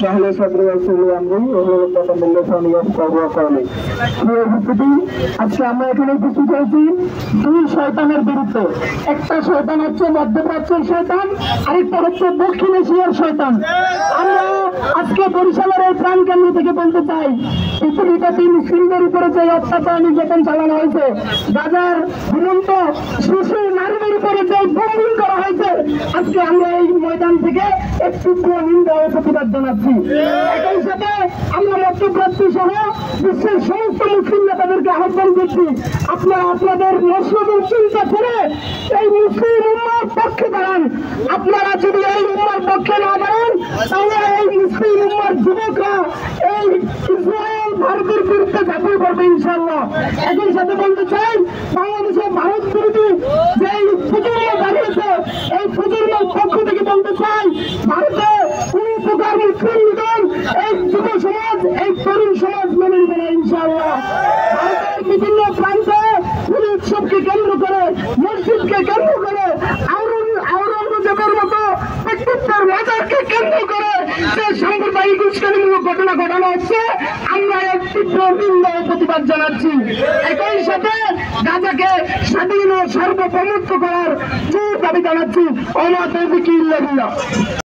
তাহলে সদর আসলে আমি ওহরটা মিলেশন ইয়াস করব কলে উপস্থিতি আজকে আমরা এখানে উপস্থিত হয়েছি দুই শয়তানের বিরুদ্ধে। একটা শয়তান হচ্ছে মধ্যপ্রাচ্যের শয়তান, আরেকটা হচ্ছে দক্ষিণ এশিয়ার শয়তান। আমরা আজকে বরিশালের এই প্রাণ কেন্দ্র থেকে বলতে চাই, পৃথিবীব্যাপী মুসলিমদের উপরে যে অত্যাচার নির্যাতন চালানো হয়েছে, গাজার ঘুমন্ত শিশু নারীদের উপরে যে বম্বিং করা হয়েছে, আজকে আমরা এই ময়দান থেকে একটু নিন্দা ও প্রতিবাদ জানাচ্ছি। একই সাথে আমরা মধ্যপ্রাচ্য সহ বিশ্বের সমস্ত মুসলিম নেতাদেরকে আহ্বান করছি, আপনারা আপনাদের মসনদের চিন্তা করে এই মুসলিম উম্মার পক্ষে দাঁড়ান। আপনারা যদি এই উম্মার পক্ষে না দাঁড়ান, তাহলে এই মুসলিম উম্মার যুবকরা এই ইসরায়েল ভারতের বিরুদ্ধে ঝাঁপিয়ে পড়বে ইনশাআল্লাহ। একই সাথে বলতে চাই, বাংলাদেশে ভারত বিরোধী যে প্রজন্ম দাঁড়িয়েছে, এই প্রজন্মের পক্ষ থেকে বলতে চাই, ভারতে কোন প্রকার মুসলিম লীগের এই যুব সমাজ, এই তরুণ সমাজ মেনে নেবে না ইনশাআল্লাহ। ভারতের বিভিন্ন প্রান্তে উৎসবকে কেন্দ্র করে, মসজিদকে কেন্দ্র করে, আওরঙ্গজেবের মতো ব্যক্তিত্বের মাজারকে কেন্দ্র করে যে সাম্প্রদায়িক উস্কানিমূলক ঘটনা ঘটানো হচ্ছে, আমরা এর তীব্র নিন্দা ও প্রতিবাদ জানাচ্ছি। একই সাথে গাজাকে স্বাধীন ও সার্বভৌমত্ব করার জোর দাবি জানাচ্ছি। ওমা তৌফিক ইল্লা বিল্লাহ।